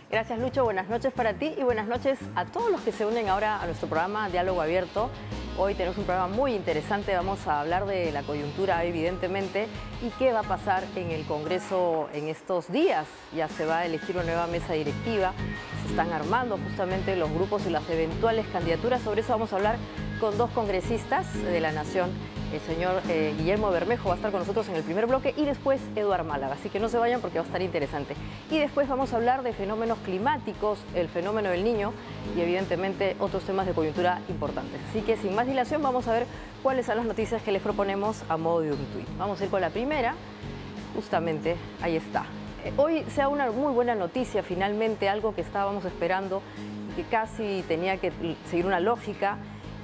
Gracias, Lucho. Buenas noches para ti y buenas noches a todos los que se unen ahora a nuestro programa Diálogo Abierto. Hoy tenemos un programa muy interesante. Vamos a hablar de la coyuntura, evidentemente, y qué va a pasar en el Congreso en estos días. Ya se va a elegir una nueva mesa directiva. Se están armando justamente los grupos y las eventuales candidaturas. Sobre eso vamos a hablar con dos congresistas de la Nación. El señor Guillermo Bermejo va a estar con nosotros en el primer bloque y después Eduard Málaga, así que no se vayan porque va a estar interesante. Y después vamos a hablar de fenómenos climáticos, el fenómeno del Niño y evidentemente otros temas de coyuntura importantes. Así que sin más dilación vamos a ver cuáles son las noticias que les proponemos a modo de un tuit. Vamos a ir con la primera, justamente ahí está. Hoy sea una muy buena noticia, finalmente algo que estábamos esperando y que casi tenía que seguir una lógica.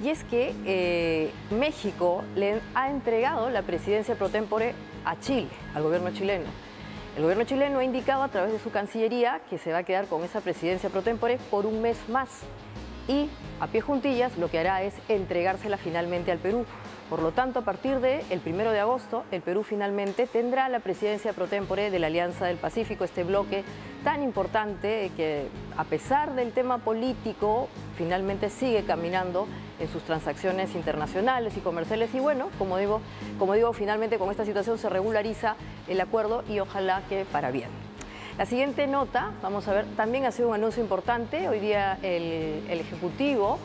Y es que México le ha entregado la presidencia pro tempore a Chile, al gobierno chileno. El gobierno chileno ha indicado a través de su Cancillería que se va a quedar con esa presidencia pro tempore por un mes más. Y a pie juntillas lo que hará es entregársela finalmente al Perú. Por lo tanto, a partir del 1 de agosto, el Perú finalmente tendrá la presidencia pro tempore de la Alianza del Pacífico, este bloque tan importante que, a pesar del tema político, finalmente sigue caminando en sus transacciones internacionales y comerciales. Y bueno, como digo, finalmente con esta situación se regulariza el acuerdo y ojalá que para bien. La siguiente nota, vamos a ver, también ha sido un anuncio importante. Hoy día el Ejecutivo,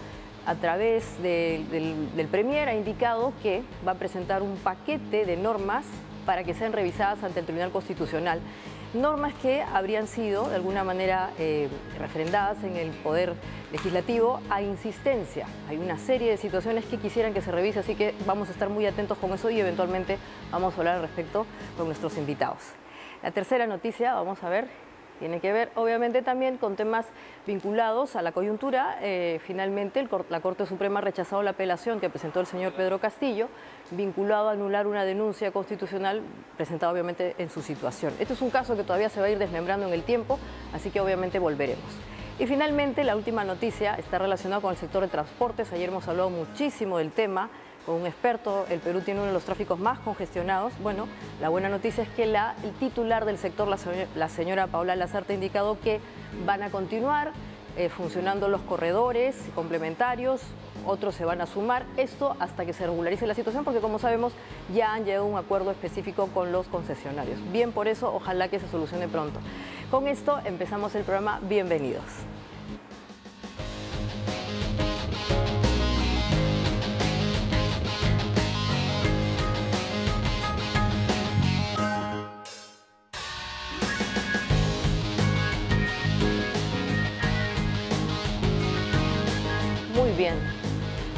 a través del Premier, ha indicado que va a presentar un paquete de normas para que sean revisadas ante el Tribunal Constitucional. Normas que habrían sido, de alguna manera, refrendadas en el Poder Legislativo a insistencia. Hay una serie de situaciones que quisieran que se revise, así que vamos a estar muy atentos con eso y eventualmente vamos a hablar al respecto con nuestros invitados. La tercera noticia, vamos a ver, tiene que ver obviamente también con temas vinculados a la coyuntura. Finalmente la Corte Suprema ha rechazado la apelación que presentó el señor Pedro Castillo, vinculado a anular una denuncia constitucional presentada obviamente en su situación. Este es un caso que todavía se va a ir desmembrando en el tiempo, así que obviamente volveremos. Y finalmente la última noticia está relacionada con el sector de transportes. Ayer hemos hablado muchísimo del tema con un experto. El Perú tiene uno de los tráficos más congestionados. Bueno, la buena noticia es que el titular del sector, la señora Paola Lazarte, ha indicado que van a continuar funcionando los corredores complementarios, otros se van a sumar, esto hasta que se regularice la situación, porque como sabemos ya han llegado a un acuerdo específico con los concesionarios. Bien por eso, ojalá que se solucione pronto. Con esto empezamos el programa. Bienvenidos. Muy bien,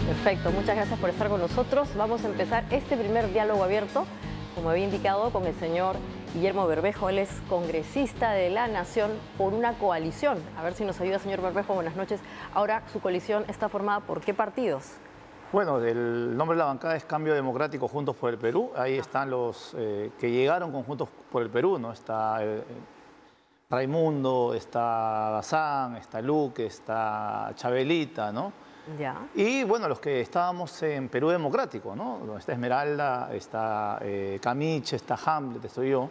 perfecto, muchas gracias por estar con nosotros. Vamos a empezar este primer diálogo abierto, como había indicado, con el señor Guillermo Bermejo. Él es congresista de la Nación por una coalición. A ver si nos ayuda, señor Bermejo, buenas noches. Ahora, su coalición está formada ¿por qué partidos? Bueno, el nombre de la bancada es Cambio Democrático Juntos por el Perú. Ahí están los que llegaron con Juntos por el Perú, ¿no? Está Raimundo, está Bazán, está Luque, está Chabelita, ¿no? Ya. Y bueno, los que estábamos en Perú Democrático, ¿no? Donde está Esmeralda, está Camiche, está Hamlet, estoy yo.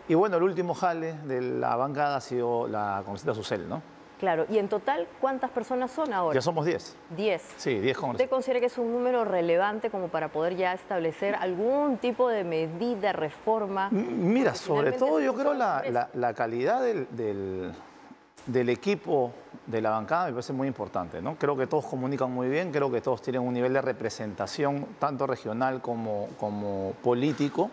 Y bueno, el último jale de la bancada ha sido la congresista Susel, ¿no? Claro, y en total, ¿cuántas personas son ahora? Ya somos 10. 10. Sí, 10 congresistas. ¿Usted considera que es un número relevante como para poder ya establecer algún tipo de medida, reforma? Mira, sobre todo yo creo la calidad del equipo de la bancada me parece muy importante, ¿no? Creo que todos comunican muy bien, creo que todos tienen un nivel de representación tanto regional como político.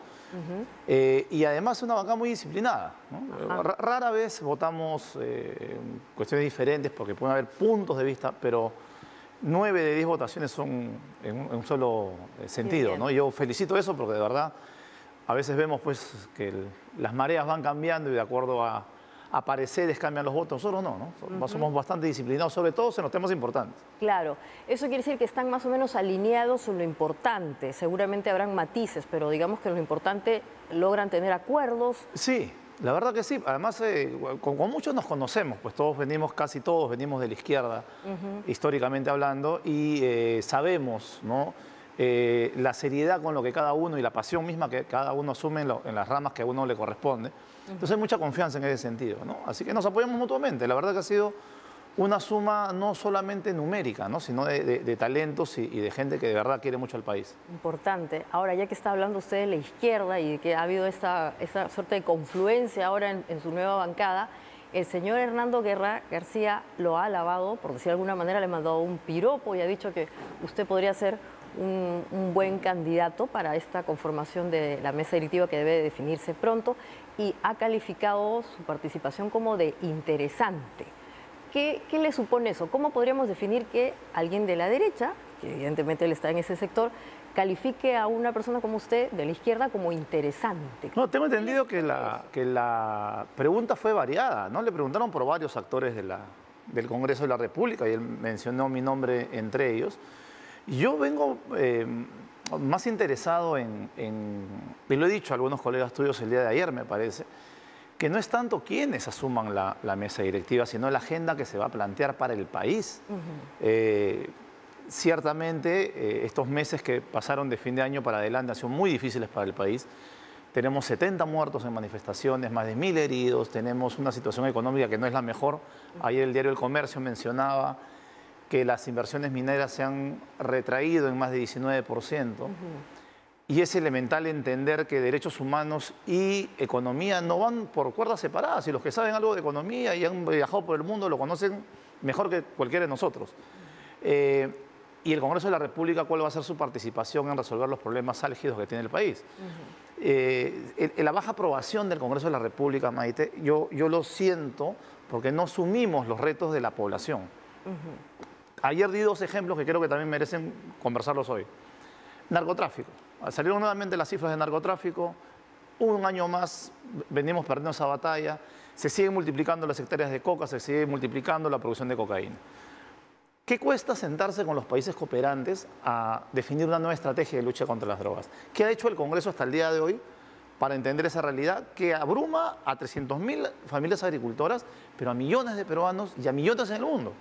Y además una bancada muy disciplinada, ¿no? Rara vez votamos cuestiones diferentes porque pueden haber puntos de vista, pero 9 de 10 votaciones son en un solo sentido, ¿no? Yo felicito eso porque de verdad a veces vemos pues que las mareas van cambiando y de acuerdo a pareceres cambian los votos. Nosotros no. Somos bastante disciplinados, sobre todo en los temas importantes. Claro, eso quiere decir que están más o menos alineados en lo importante. Seguramente habrán matices, pero digamos que en lo importante logran tener acuerdos. Sí, la verdad que sí. Además, con muchos nos conocemos, pues casi todos venimos de la izquierda, históricamente hablando, y sabemos, ¿no? la seriedad con lo que cada uno y la pasión misma que cada uno asume en las ramas que a uno le corresponde. Entonces hay mucha confianza en ese sentido, ¿no? Así que nos apoyamos mutuamente. La verdad que ha sido una suma no solamente numérica, ¿no? Sino de talentos y de gente que de verdad quiere mucho al país. Importante. Ahora, ya que está hablando usted de la izquierda y de que ha habido esta suerte de confluencia ahora en su nueva bancada, el señor Hernando Guerra García lo ha alabado, por decir de alguna manera, le ha mandado un piropo y ha dicho que usted podría ser un buen candidato para esta conformación de la mesa directiva que debe definirse pronto, y ha calificado su participación como de interesante. ¿Qué le supone eso? ¿Cómo podríamos definir que alguien de la derecha, que evidentemente él está en ese sector, califique a una persona como usted de la izquierda como interesante? No, tengo entendido que la pregunta fue variada, ¿no? Le preguntaron por varios actores del Congreso de la República y él mencionó mi nombre entre ellos. Yo vengo más interesado y lo he dicho a algunos colegas tuyos el día de ayer, me parece, que no es tanto quienes asuman la mesa directiva, sino la agenda que se va a plantear para el país. Ciertamente, estos meses que pasaron de fin de año para adelante han sido muy difíciles para el país. Tenemos 70 muertos en manifestaciones, más de 1000 heridos, tenemos una situación económica que no es la mejor. Ayer el diario El Comercio mencionaba que las inversiones mineras se han retraído en más de 19%. Y es elemental entender que derechos humanos y economía no van por cuerdas separadas. Y los que saben algo de economía y han viajado por el mundo lo conocen mejor que cualquiera de nosotros. Y el Congreso de la República, ¿cuál va a ser su participación en resolver los problemas álgidos que tiene el país? La baja aprobación del Congreso de la República, Maite, yo lo siento porque no asumimos los retos de la población. Ayer di 2 ejemplos que creo que también merecen conversarlos hoy. Narcotráfico. Salieron nuevamente las cifras de narcotráfico. Un año más venimos perdiendo esa batalla. Se siguen multiplicando las hectáreas de coca, se sigue multiplicando la producción de cocaína. ¿Qué cuesta sentarse con los países cooperantes a definir una nueva estrategia de lucha contra las drogas? ¿Qué ha hecho el Congreso hasta el día de hoy para entender esa realidad que abruma a 300.000 familias agricultoras, pero a millones de peruanos y a millones en el mundo?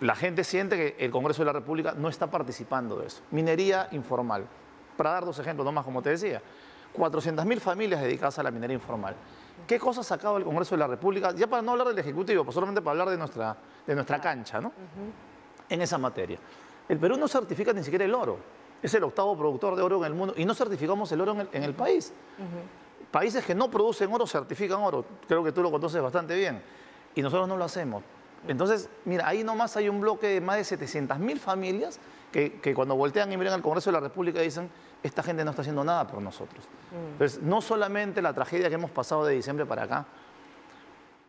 La gente siente que el Congreso de la República no está participando de eso. Minería informal. Para dar 2 ejemplos nomás, como te decía, 400.000 familias dedicadas a la minería informal. ¿Qué cosas ha sacado el Congreso de la República? Ya para no hablar del Ejecutivo, pues solamente para hablar de nuestra cancha, ¿no? En esa materia. El Perú no certifica ni siquiera el oro. Es el 8º productor de oro en el mundo y no certificamos el oro en el país. Países que no producen oro certifican oro. Creo que tú lo conoces bastante bien. Y nosotros no lo hacemos. Entonces, mira, ahí nomás hay un bloque de más de 700.000 familias que cuando voltean y miran al Congreso de la República dicen, esta gente no está haciendo nada por nosotros. Entonces, no solamente la tragedia que hemos pasado de diciembre para acá,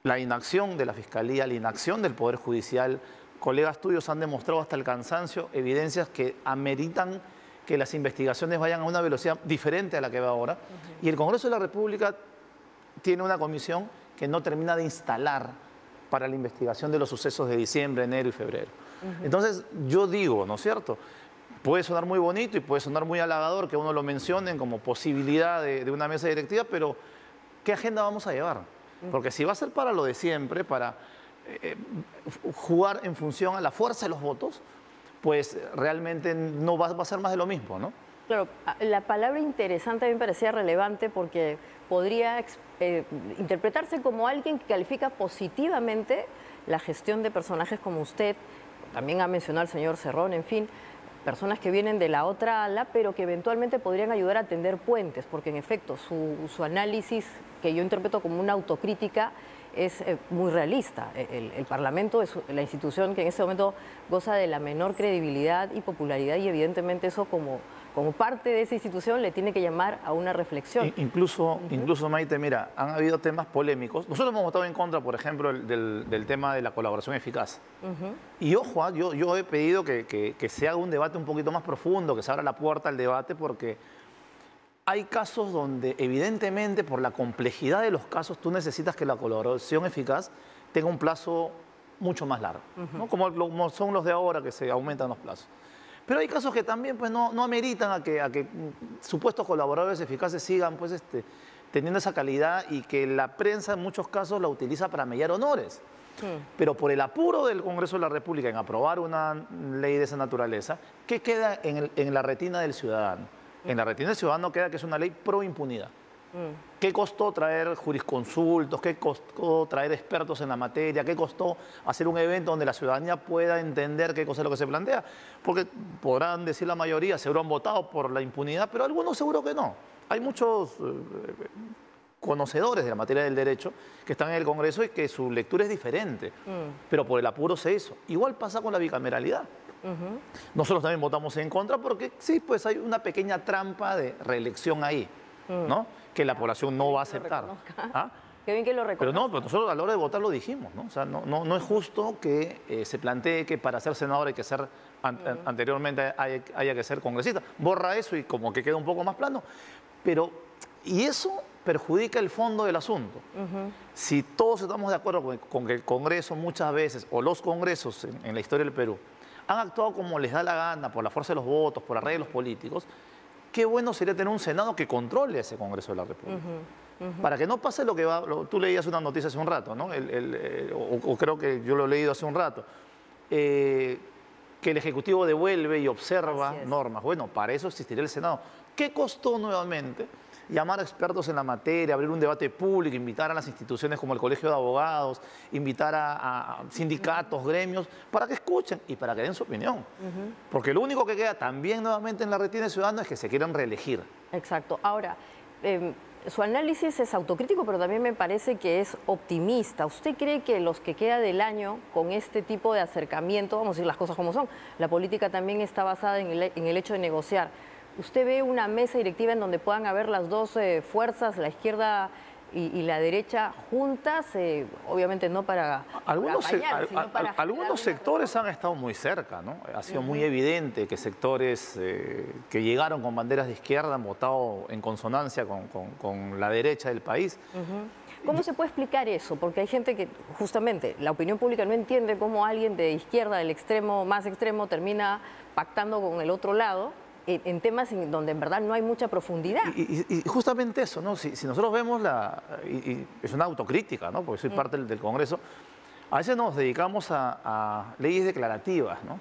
la inacción de la Fiscalía, la inacción del Poder Judicial, colegas tuyos han demostrado hasta el cansancio evidencias que ameritan que las investigaciones vayan a una velocidad diferente a la que va ahora. Y el Congreso de la República tiene una comisión que no termina de instalar para la investigación de los sucesos de diciembre, enero y febrero. Entonces, yo digo, ¿no es cierto? Puede sonar muy bonito y puede sonar muy halagador que uno lo mencionen como posibilidad de una mesa directiva, pero ¿qué agenda vamos a llevar? Porque si va a ser para lo de siempre, para jugar en función a la fuerza de los votos, pues realmente no va a ser más de lo mismo, ¿no? Claro, la palabra interesante a mí me parecía relevante porque podría interpretarse como alguien que califica positivamente la gestión de personajes como usted, también ha mencionado el señor Cerrón, en fin, personas que vienen de la otra ala, pero que eventualmente podrían ayudar a tender puentes, porque en efecto su análisis, que yo interpreto como una autocrítica, es muy realista. El Parlamento es la institución que en este momento goza de la menor credibilidad y popularidad y evidentemente eso como parte de esa institución le tiene que llamar a una reflexión. Incluso, Maite, mira, han habido temas polémicos. Nosotros hemos votado en contra, por ejemplo, del tema de la colaboración eficaz. Y ojo, yo he pedido que se haga un debate un poquito más profundo, que se abra la puerta al debate, porque hay casos donde evidentemente por la complejidad de los casos tú necesitas que la colaboración eficaz tenga un plazo mucho más largo, ¿no? Como son los de ahora que se aumentan los plazos. Pero hay casos que también pues, no ameritan a que supuestos colaboradores eficaces sigan pues, teniendo esa calidad y que la prensa en muchos casos la utiliza para mellar honores. Pero por el apuro del Congreso de la República en aprobar una ley de esa naturaleza, ¿qué queda en la retina del ciudadano? En la retina del ciudadano queda que es una ley pro impunidad. ¿Qué costó traer jurisconsultos? ¿Qué costó traer expertos en la materia? ¿Qué costó hacer un evento donde la ciudadanía pueda entender qué cosa es lo que se plantea? Porque podrán decir la mayoría, seguro han votado por la impunidad, pero algunos seguro que no. Hay muchos conocedores de la materia del derecho que están en el Congreso y que su lectura es diferente, pero por el apuro se hizo. Igual pasa con la bicameralidad. Nosotros también votamos en contra porque sí, pues hay una pequeña trampa de reelección ahí, ¿no? Que la población no va a aceptar. ¿Ah? Qué bien que lo reconozca. Pero no, pero nosotros a la hora de votar lo dijimos, ¿no? O sea, no es justo que se plantee que para ser senador hay que ser, anteriormente haya que ser congresista. Borra eso y como que queda un poco más plano. Pero, y eso perjudica el fondo del asunto. Si todos estamos de acuerdo con que el Congreso muchas veces, o los congresos en la historia del Perú, han actuado como les da la gana, por la fuerza de los votos, por arreglos políticos, qué bueno sería tener un Senado que controle ese Congreso de la República. Para que no pase lo que va... Tú leías una noticia hace un rato, ¿no? O creo que yo lo he leído hace un rato. Que el Ejecutivo devuelve y observa normas. Bueno, para eso existiría el Senado. ¿Qué costó nuevamente llamar a expertos en la materia, abrir un debate público, invitar a las instituciones como el Colegio de Abogados, invitar a sindicatos, gremios, para que escuchen y para que den su opinión? Porque lo único que queda también nuevamente en la retina ciudadana es que se quieran reelegir. Exacto. Ahora, su análisis es autocrítico, pero también me parece que es optimista. ¿Usted cree que los que queda del año con este tipo de acercamiento, vamos a decir las cosas como son, la política también está basada en el hecho de negociar? ¿Usted ve una mesa directiva en donde puedan haber las dos fuerzas, la izquierda y la derecha, juntas? Obviamente no para apañar, sino para algunos sectores han estado muy cerca, ¿no? Ha sido muy evidente que sectores que llegaron con banderas de izquierda han votado en consonancia con la derecha del país. ¿Cómo se puede explicar eso? Porque hay gente que, justamente, la opinión pública no entiende cómo alguien de izquierda, del extremo más extremo, termina pactando con el otro lado en temas donde en verdad no hay mucha profundidad. Y justamente eso, ¿no? Si nosotros vemos es una autocrítica, ¿no? Porque soy parte del Congreso, a veces nos dedicamos a leyes declarativas, ¿no?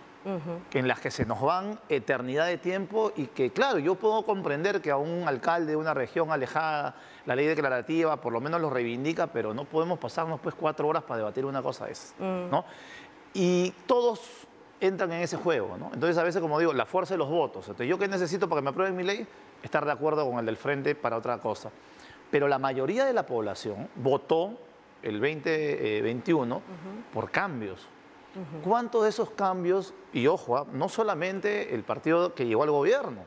En las que se nos van eternidad de tiempo y que, claro, yo puedo comprender que a un alcalde de una región alejada la ley declarativa por lo menos lo reivindica, pero no podemos pasarnos pues 4 horas para debatir una cosa de esa, ¿no? Y todos entran en ese juego, ¿no? Entonces, a veces, como digo, la fuerza de los votos. Entonces, ¿yo qué necesito para que me aprueben mi ley? Estar de acuerdo con el del frente para otra cosa. Pero la mayoría de la población votó el 2021 por cambios. ¿Cuántos de esos cambios, y ojo, no solamente el partido que llegó al gobierno?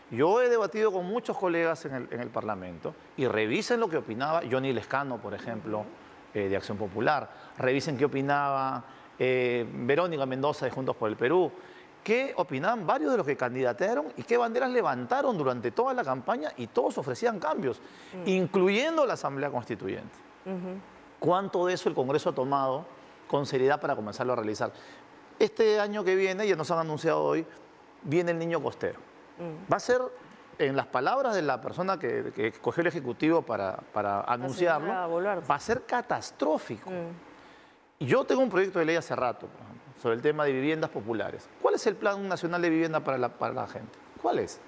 Yo he debatido con muchos colegas en el Parlamento y revisen lo que opinaba Johnny Lescano, por ejemplo, de Acción Popular. Revisen qué opinaba Verónica Mendoza de Juntos por el Perú, qué opinaban varios de los que candidatearon y qué banderas levantaron durante toda la campaña, y todos ofrecían cambios, incluyendo la Asamblea Constituyente. ¿Cuánto de eso el Congreso ha tomado con seriedad para comenzarlo a realizar? Este año que viene, ya nos han anunciado hoy, viene el niño costero. Va a ser, en las palabras de la persona que escogió el Ejecutivo para anunciarlo, va a ser catastrófico. Yo tengo un proyecto de ley hace rato, por ejemplo, sobre el tema de viviendas populares. ¿Cuál es el Plan Nacional de Vivienda para la gente? ¿Cuál es?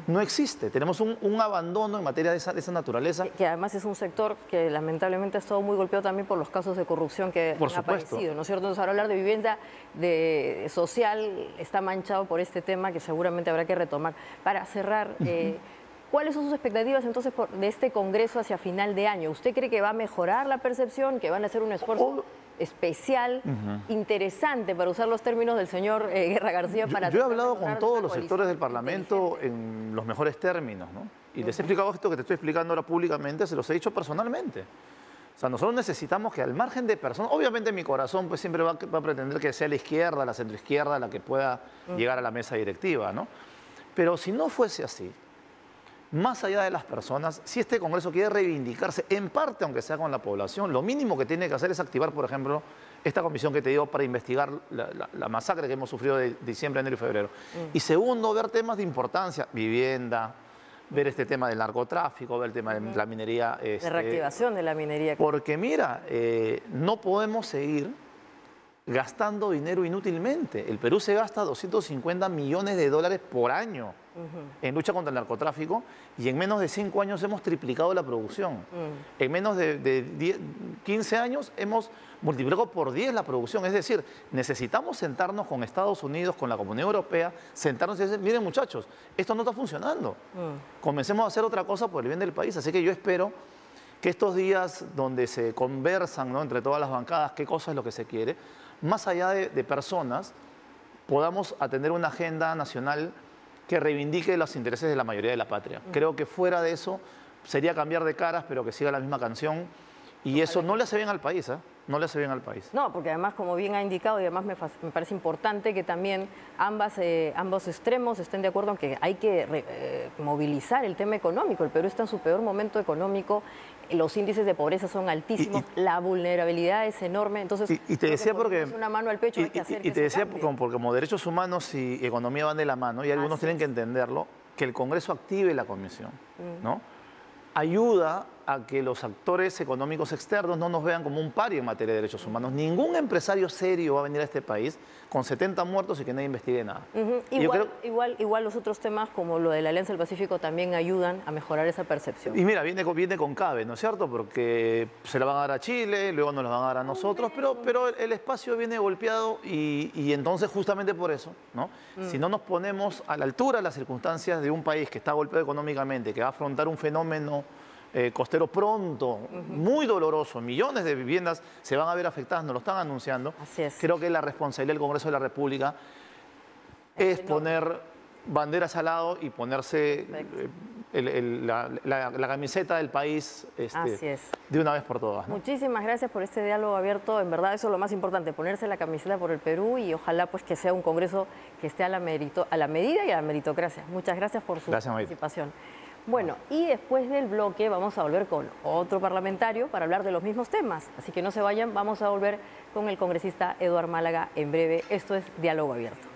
No existe. Tenemos un abandono en materia de esa naturaleza. Que además es un sector que lamentablemente ha estado muy golpeado también por los casos de corrupción que han aparecido, ¿no es cierto? Entonces, ahora hablar de vivienda social está manchado por este tema que seguramente habrá que retomar. Para cerrar, ¿cuáles son sus expectativas entonces de este Congreso hacia final de año? ¿Usted cree que va a mejorar la percepción, que van a hacer un esfuerzo especial, interesante, para usar los términos del señor Guerra García? Yo he hablado con todos los sectores del Parlamento en los mejores términos, ¿no? Y les he explicado esto que te estoy explicando ahora públicamente, se los he dicho personalmente. O sea, nosotros necesitamos que al margen de personas, obviamente mi corazón pues siempre va a pretender que sea la izquierda, la centroizquierda, la que pueda llegar a la mesa directiva, ¿no? Pero si no fuese así, más allá de las personas, si este Congreso quiere reivindicarse, en parte aunque sea con la población, lo mínimo que tiene que hacer es activar, por ejemplo, esta comisión que te digo para investigar la masacre que hemos sufrido de diciembre, enero y febrero. Y segundo, ver temas de importancia, vivienda, ver este tema del narcotráfico, ver el tema de la minería. De reactivación de la minería. Porque mira, no podemos seguir gastando dinero inútilmente. El Perú se gasta 250 millones de dólares por año en lucha contra el narcotráfico y en menos de 5 años hemos triplicado la producción. En menos de 15 años hemos multiplicado por 10 la producción. Es decir, necesitamos sentarnos con Estados Unidos, con la Comunidad Europea, sentarnos y decir, miren muchachos, esto no está funcionando. Comencemos a hacer otra cosa por el bien del país. Así que yo espero que estos días donde se conversan, ¿no?, entre todas las bancadas qué cosa es lo que se quiere, más allá de personas, podamos atender una agenda nacional que reivindique los intereses de la mayoría de la patria. Creo que fuera de eso sería cambiar de caras, pero que siga la misma canción. Y eso no le hace bien al país, ¿eh? No le hace bien al país. No, porque además, como bien ha indicado, y además me parece importante que también ambos extremos estén de acuerdo en que hay que movilizar el tema económico. El Perú está en su peor momento económico, los índices de pobreza son altísimos, la vulnerabilidad es enorme. Entonces, y te decía porque una mano al pecho hay que hacer y te decía porque como derechos humanos y economía van de la mano, y algunos tienen que entenderlo, que el Congreso active la comisión, ¿no? Ayuda a que los actores económicos externos no nos vean como un paria en materia de derechos humanos. Ningún empresario serio va a venir a este país con 70 muertos y que nadie investigue nada. Igual los otros temas como lo de la Alianza del Pacífico también ayudan a mejorar esa percepción. Y mira, viene con CABE, ¿no es cierto? Porque se la van a dar a Chile, luego nos la van a dar a nosotros, pero el espacio viene golpeado y entonces justamente por eso, ¿no? Si no nos ponemos a la altura de las circunstancias de un país que está golpeado económicamente, que va a afrontar un fenómeno costero pronto, muy doloroso, millones de viviendas se van a ver afectadas, nos lo están anunciando. Así es. Creo que la responsabilidad del Congreso de la República es poner banderas al lado y ponerse la camiseta del país de una vez por todas, ¿no? Muchísimas gracias por este diálogo abierto. En verdad eso es lo más importante, ponerse la camiseta por el Perú y ojalá pues que sea un Congreso que esté a la medida y a la meritocracia. Muchas gracias por su participación. Bueno, y después del bloque vamos a volver con otro parlamentario para hablar de los mismos temas. Así que no se vayan, vamos a volver con el congresista Eduardo Málaga en breve. Esto es Diálogo Abierto.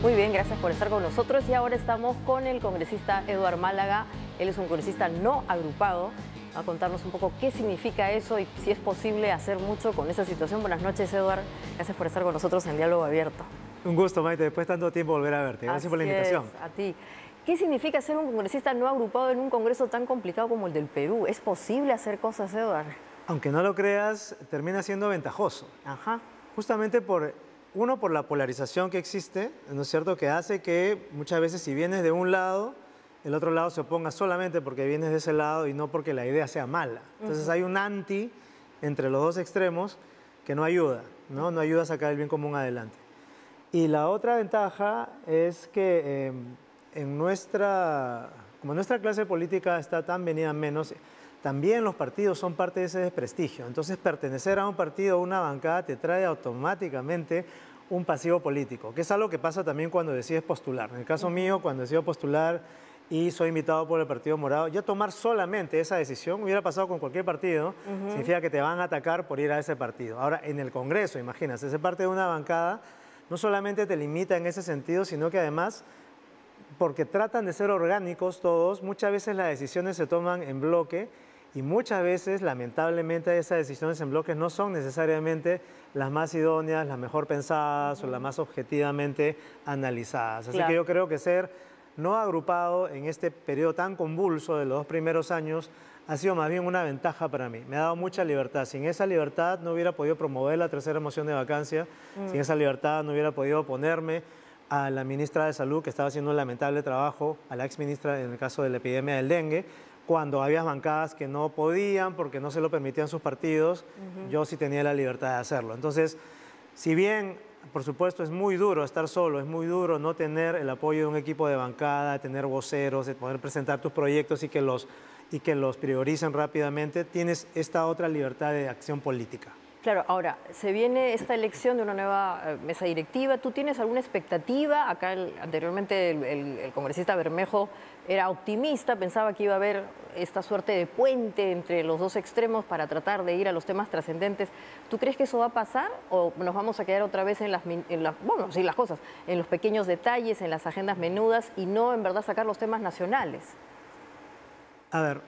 Muy bien, gracias por estar con nosotros y ahora estamos con el congresista Eduardo Málaga. Él es un congresista no agrupado. Va a contarnos un poco qué significa eso y si es posible hacer mucho con esa situación. Buenas noches, Eduardo. Gracias por estar con nosotros en Diálogo Abierto. Un gusto, Maite. Después de tanto tiempo volver a verte. Gracias por la invitación. A ti. ¿Qué significa ser un congresista no agrupado en un congreso tan complicado como el del Perú? ¿Es posible hacer cosas, Eduardo? Aunque no lo creas, termina siendo ventajoso. Ajá. Justamente por la polarización que existe, ¿no es cierto?, que hace que muchas veces si vienes de un lado, el otro lado se oponga solamente porque vienes de ese lado y no porque la idea sea mala. Entonces hay un anti entre los dos extremos que no ayuda, ¿no? No ayuda a sacar el bien común adelante. Y la otra ventaja es que como nuestra clase política está tan venida menos, también los partidos son parte de ese desprestigio. Entonces, pertenecer a un partido o una bancada te trae automáticamente un pasivo político, que es algo que pasa también cuando decides postular. En el caso mío, cuando decido postular y soy invitado por el Partido Morado, ya tomar solamente esa decisión, hubiera pasado con cualquier partido, significa que te van a atacar por ir a ese partido. Ahora, en el Congreso, imagínate, ser parte de una bancada no solamente te limita en ese sentido, sino que además, porque tratan de ser orgánicos todos, muchas veces las decisiones se toman en bloque. Y muchas veces, lamentablemente, esas decisiones en bloques no son necesariamente las más idóneas, las mejor pensadas o las más objetivamente analizadas. Así que yo creo que ser no agrupado en este periodo tan convulso de los 2 primeros años ha sido más bien una ventaja para mí. Me ha dado mucha libertad. Sin esa libertad no hubiera podido promover la 3ª moción de vacancia. Sin esa libertad no hubiera podido oponerme a la ministra de Salud, que estaba haciendo un lamentable trabajo, a la exministra en el caso de la epidemia del dengue, cuando había bancadas que no podían porque no se lo permitían sus partidos, yo sí tenía la libertad de hacerlo. Entonces, si bien por supuesto, es muy duro estar solo, es muy duro no tener el apoyo de un equipo de bancada, de tener voceros, de poder presentar tus proyectos y que los prioricen rápidamente. Tienes esta otra libertad de acción política. Claro, ahora, se viene esta elección de una nueva mesa directiva. ¿Tú tienes alguna expectativa? Acá anteriormente el congresista Bermejo era optimista, pensaba que iba a haber esta suerte de puente entre los dos extremos para tratar de ir a los temas trascendentes. ¿Tú crees que eso va a pasar o nos vamos a quedar otra vez en las cosas, en los pequeños detalles, en las agendas menudas y no en verdad sacar los temas nacionales? A ver,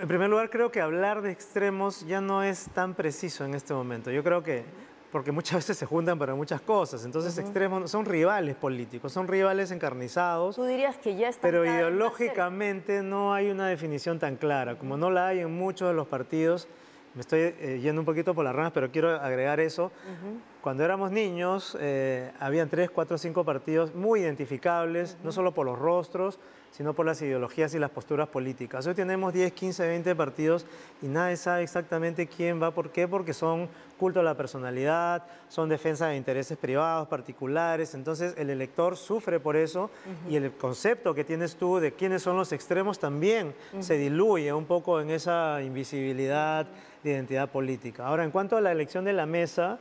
en primer lugar, creo que hablar de extremos ya no es tan preciso en este momento. Yo creo que, porque muchas veces se juntan para muchas cosas, entonces extremos son rivales políticos, son rivales encarnizados. Tú dirías que ya están pero ideológicamente no hay una definición tan clara, como no la hay en muchos de los partidos. Me estoy yendo un poquito por las ramas, pero quiero agregar eso. Cuando éramos niños, habían 3, 4, 5 partidos muy identificables, no solo por los rostros, sino por las ideologías y las posturas políticas. Hoy tenemos 10, 15, 20 partidos y nadie sabe exactamente quién va por qué, porque son culto a la personalidad, son defensa de intereses privados, particulares. Entonces el elector sufre por eso y el concepto que tienes tú de quiénes son los extremos también se diluye un poco en esa invisibilidad de identidad política. Ahora, en cuanto a la elección de la mesa,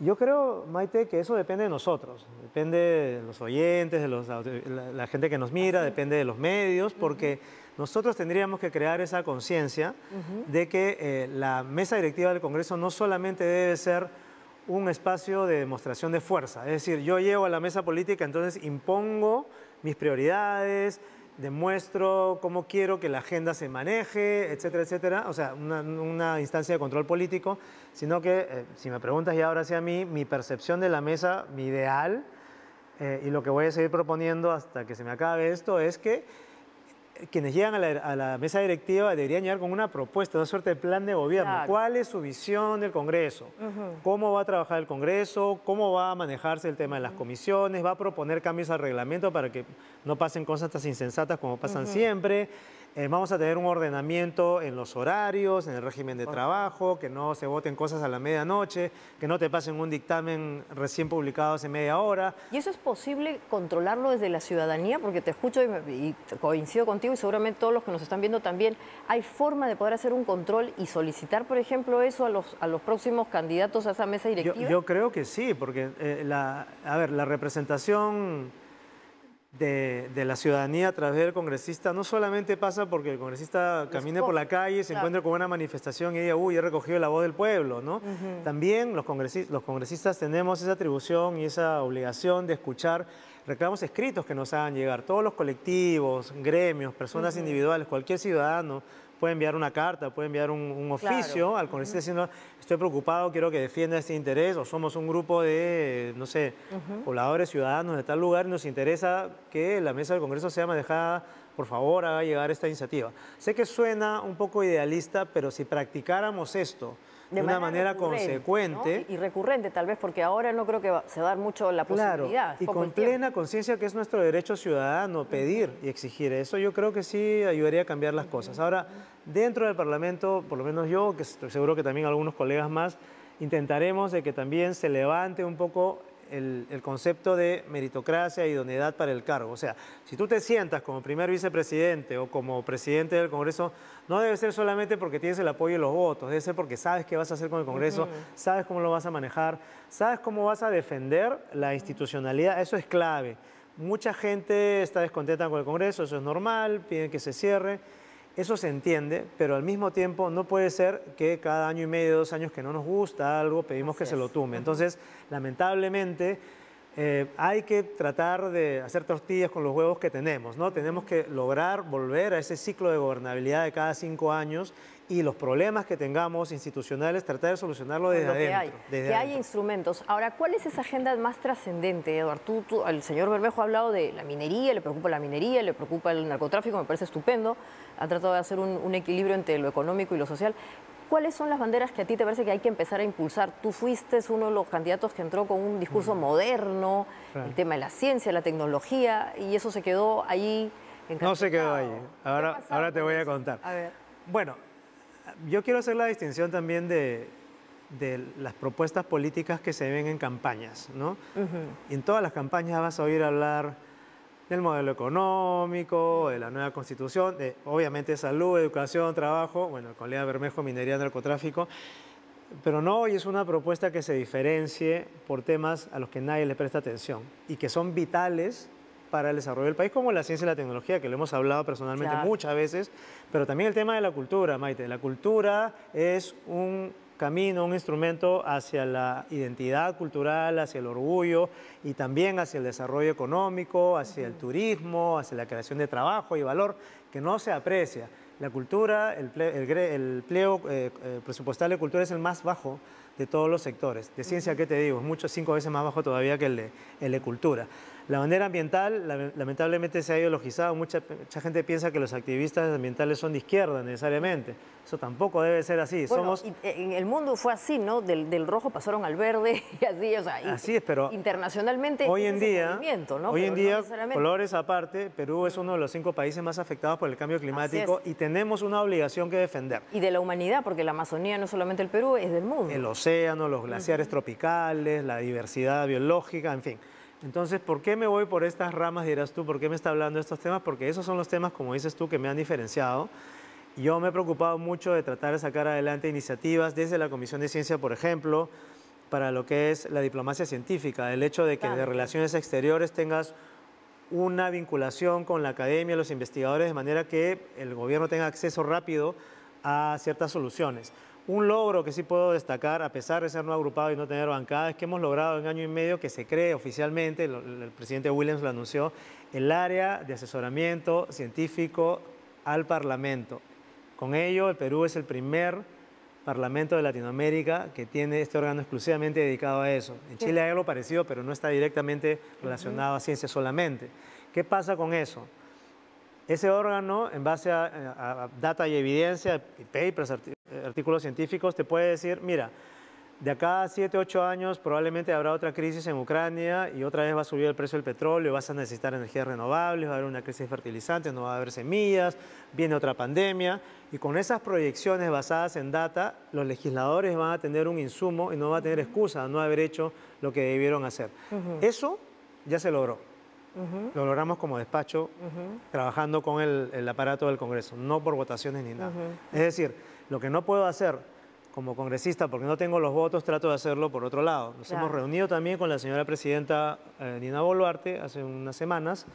yo creo, Maite, que eso depende de nosotros, depende de los oyentes, de la gente que nos mira, depende de los medios, porque nosotros tendríamos que crear esa conciencia de que la mesa directiva del Congreso no solamente debe ser un espacio de demostración de fuerza, es decir, yo llego a la mesa política, entonces impongo mis prioridades, demuestro cómo quiero que la agenda se maneje, etcétera, etcétera. O sea, una instancia de control político, sino que, si me preguntas ya ahora sí a mí, mi percepción de la mesa, mi ideal, y lo que voy a seguir proponiendo hasta que se me acabe esto, es que quienes llegan a la mesa directiva deberían llegar con una propuesta, una suerte de plan de gobierno. Claro. ¿Cuál es su visión del Congreso? ¿Cómo va a trabajar el Congreso? ¿Cómo va a manejarse el tema de las comisiones? ¿Va a proponer cambios al reglamento para que no pasen cosas tan insensatas como pasan siempre? Vamos a tener un ordenamiento en los horarios, en el régimen de trabajo, que no se voten cosas a la medianoche, que no te pasen un dictamen recién publicado hace media hora. ¿Y eso es posible controlarlo desde la ciudadanía? Porque te escucho y coincido contigo y seguramente todos los que nos están viendo también. ¿Hay forma de poder hacer un control y solicitar, por ejemplo, eso a los próximos candidatos a esa mesa directiva? Yo creo que sí, porque la representación de la ciudadanía a través del congresista no solamente pasa porque el congresista camine por la calle, se encuentre con una manifestación y diga, uy, he recogido la voz del pueblo, ¿no? También los congresistas tenemos esa atribución y esa obligación de escuchar reclamos escritos que nos hagan llegar. Todos los colectivos, gremios, personas individuales, cualquier ciudadano puede enviar una carta, puede enviar un oficio al congresista diciendo, estoy preocupado, quiero que defienda este interés, o somos un grupo de, no sé, pobladores, ciudadanos de tal lugar, y nos interesa que la mesa del Congreso sea manejada, por favor, haga llegar esta iniciativa. Sé que suena un poco idealista, pero si practicáramos esto de una manera consecuente, ¿no? Y recurrente tal vez, porque ahora no creo que se va a dar mucho la posibilidad. Claro, y con plena conciencia que es nuestro derecho ciudadano pedir y exigir eso, yo creo que sí ayudaría a cambiar las cosas. Ahora, dentro del Parlamento, por lo menos yo, que estoy seguro que también algunos colegas más, intentaremos de que también se levante un poco el concepto de meritocracia e idoneidad para el cargo. O sea, si tú te sientas como primer vicepresidente o como presidente del Congreso, no debe ser solamente porque tienes el apoyo y los votos, debe ser porque sabes qué vas a hacer con el Congreso, sabes cómo lo vas a manejar, sabes cómo vas a defender la institucionalidad, eso es clave. Mucha gente está descontenta con el Congreso, eso es normal, piden que se cierre. Eso se entiende, pero al mismo tiempo no puede ser que cada año y medio, 2 años que no nos gusta algo, pedimos que se lo tumbe. Entonces, lamentablemente, hay que tratar de hacer tortillas con los huevos que tenemos, ¿no? Tenemos que lograr volver a ese ciclo de gobernabilidad de cada 5 años y los problemas que tengamos institucionales, tratar de solucionarlo desde adentro. Que haya instrumentos. Ahora, ¿cuál es esa agenda más trascendente, Eduardo? El señor Bermejo ha hablado de la minería, le preocupa la minería, le preocupa el narcotráfico, me parece estupendo. Ha tratado de hacer un equilibrio entre lo económico y lo social. ¿Cuáles son las banderas que a ti te parece que hay que empezar a impulsar? Tú fuiste uno de los candidatos que entró con un discurso moderno, el tema de la ciencia, la tecnología, y eso se quedó ahí encantado. No se quedó ahí. Ahora te voy a contar. A ver. Bueno, yo quiero hacer la distinción también de de las propuestas políticas que se ven en campañas, ¿no? Y en todas las campañas vas a oír hablar del modelo económico, de la nueva constitución, de obviamente salud, educación, trabajo, bueno, con Lea Bermejo, minería, narcotráfico, pero no hoy es una propuesta que se diferencie por temas a los que nadie le presta atención y que son vitales para el desarrollo del país, como la ciencia y la tecnología, que lo hemos hablado personalmente muchas veces, pero también el tema de la cultura, Maite. La cultura es un camino, un instrumento hacia la identidad cultural, hacia el orgullo y también hacia el desarrollo económico, hacia el turismo, hacia la creación de trabajo y valor que no se aprecia. La cultura, el empleo presupuestal de cultura es el más bajo de todos los sectores. De ciencia, ¿qué te digo? Es 5 veces más bajo todavía que el de cultura. La bandera ambiental, lamentablemente, se ha ideologizado. Mucha gente piensa que los activistas ambientales son de izquierda, necesariamente. Eso tampoco debe ser así. Bueno, en el mundo fue así, ¿no? Del rojo pasaron al verde y así, o sea, así es, pero internacionalmente hoy en día, ¿no? Hoy en día, colores aparte, Perú es uno de los 5 países más afectados por el cambio climático y tenemos una obligación que defender. Y de la humanidad, porque la Amazonía no es solamente el Perú, es del mundo. El océano, los glaciares tropicales, la diversidad biológica, en fin. Entonces, ¿por qué me voy por estas ramas, dirás tú? ¿Por qué me está hablando de estos temas? Porque esos son los temas, como dices tú, que me han diferenciado. Yo me he preocupado mucho de tratar de sacar adelante iniciativas desde la Comisión de Ciencia, por ejemplo, para lo que es la diplomacia científica, el hecho de que de relaciones exteriores tengas una vinculación con la academia, los investigadores, de manera que el gobierno tenga acceso rápido a ciertas soluciones. Un logro que sí puedo destacar, a pesar de ser no agrupado y no tener bancada, es que hemos logrado en 1 año y medio que se cree oficialmente, el presidente Williams lo anunció, el área de asesoramiento científico al Parlamento. Con ello, el Perú es el primer Parlamento de Latinoamérica que tiene este órgano exclusivamente dedicado a eso. En Chile hay algo parecido, pero no está directamente relacionado a ciencia solamente. ¿Qué pasa con eso? Ese órgano, en base a data y evidencia, papers, artículos científicos, te puede decir, mira, de acá a 7, 8 años probablemente habrá otra crisis en Ucrania y otra vez va a subir el precio del petróleo, vas a necesitar energías renovables, va a haber una crisis de fertilizantes, no va a haber semillas, viene otra pandemia. Y con esas proyecciones basadas en data, los legisladores van a tener un insumo y no van a tener excusa de no haber hecho lo que debieron hacer. Eso ya se logró. Lo logramos como despacho, trabajando con el aparato del Congreso, no por votaciones ni nada. Es decir, lo que no puedo hacer como congresista, porque no tengo los votos, trato de hacerlo por otro lado. Nos hemos reunido también con la señora presidenta Dina Boluarte hace unas semanas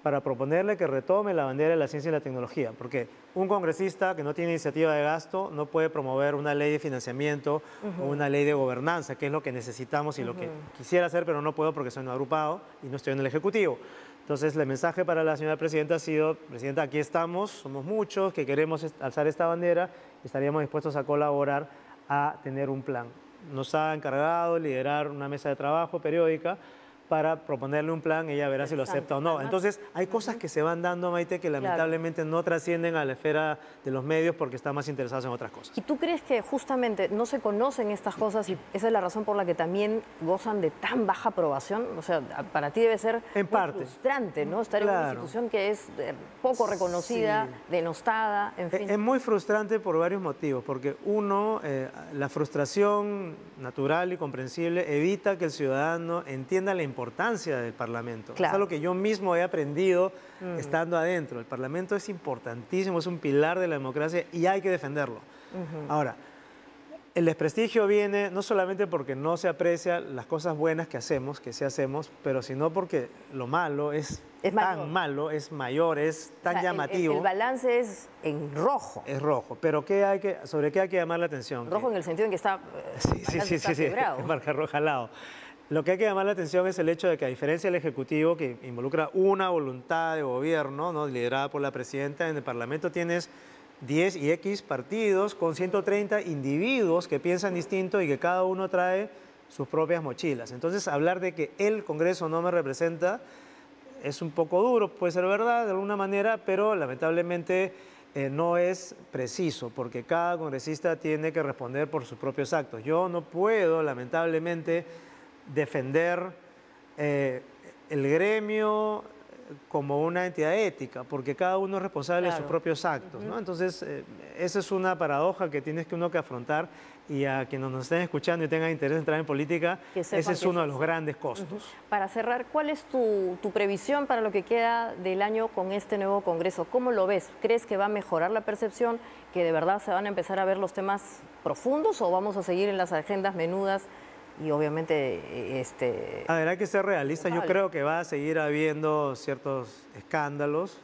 para proponerle que retome la bandera de la ciencia y la tecnología, porque un congresista que no tiene iniciativa de gasto no puede promover una ley de financiamiento o una ley de gobernanza, que es lo que necesitamos y lo que quisiera hacer, pero no puedo porque soy no agrupado y no estoy en el Ejecutivo. Entonces, el mensaje para la señora presidenta ha sido, presidenta, aquí estamos, somos muchos que queremos alzar esta bandera y estaríamos dispuestos a colaborar a tener un plan. Nos ha encargado liderar una mesa de trabajo periódica para proponerle un plan, ella verá si lo acepta o no. Entonces, hay cosas que se van dando, Maite, que lamentablemente no trascienden a la esfera de los medios porque están más interesados en otras cosas. ¿Y tú crees que justamente no se conocen estas cosas y esa es la razón por la que también gozan de tan baja aprobación? O sea, para ti debe ser frustrante, ¿no? Estar en una institución que es poco reconocida, denostada, en fin. Es muy frustrante por varios motivos, porque uno, la frustración natural y comprensible evita que el ciudadano entienda la importancia del Parlamento. Es algo que yo mismo he aprendido estando adentro. El Parlamento es importantísimo, es un pilar de la democracia y hay que defenderlo. Ahora, el desprestigio viene no solamente porque no se aprecian las cosas buenas que hacemos, que sí hacemos, pero sino porque lo malo es tan malo, es mayor, es tan llamativo. El balance es en rojo. Es rojo, pero ¿sobre qué hay que llamar la atención? Rojo en el sentido en que está, está quebrado. Marca roja al lado. Lo que hay que llamar la atención es el hecho de que, a diferencia del Ejecutivo, que involucra una voluntad de gobierno, ¿no?, liderada por la presidenta, en el Parlamento tienes 10 y X partidos con 130 individuos que piensan distinto y que cada uno trae sus propias mochilas. Entonces, hablar de que el Congreso no me representa es un poco duro, puede ser verdad de alguna manera, pero lamentablemente no es preciso, porque cada congresista tiene que responder por sus propios actos. Yo no puedo, lamentablemente, defender el gremio como una entidad ética, porque cada uno es responsable de sus Claro. propios actos, ¿no? Entonces, esa es una paradoja que tienes que uno que afrontar, y a quienes nos estén escuchando y tengan interés en entrar en política, Que sepan ese es que uno de es los así. grandes costos. Para cerrar, ¿cuál es tu previsión para lo que queda del año con este nuevo Congreso? ¿Cómo lo ves? ¿Crees que va a mejorar la percepción, que de verdad se van a empezar a ver los temas profundos, o vamos a seguir en las agendas menudas y obviamente A ver, hay que ser realistas. Yo Vale. creo que va a seguir habiendo ciertos escándalos,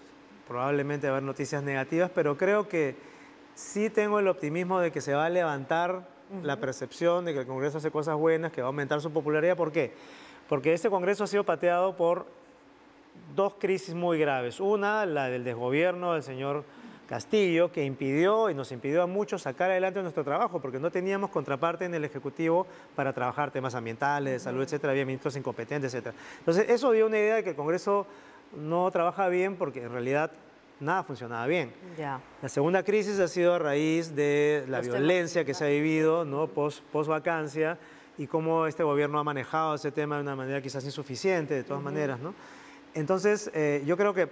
probablemente va a haber noticias negativas, pero creo que sí tengo el optimismo de que se va a levantar la percepción de que el Congreso hace cosas buenas, que va a aumentar su popularidad. ¿Por qué? Porque este Congreso ha sido pateado por dos crisis muy graves. Una, la del desgobierno del señor Castillo, que impidió y nos impidió a muchos sacar adelante nuestro trabajo, porque no teníamos contraparte en el Ejecutivo para trabajar temas ambientales, de salud, etcétera. Había ministros incompetentes, etcétera. Entonces, eso dio una idea de que el Congreso no trabaja bien, porque en realidad nada funcionaba bien. ya. La segunda crisis ha sido a raíz de la Los temas violencia que se ha vivido, ¿no? post vacancia, y cómo este gobierno ha manejado ese tema de una manera quizás insuficiente, de todas maneras, ¿no? Entonces, yo creo que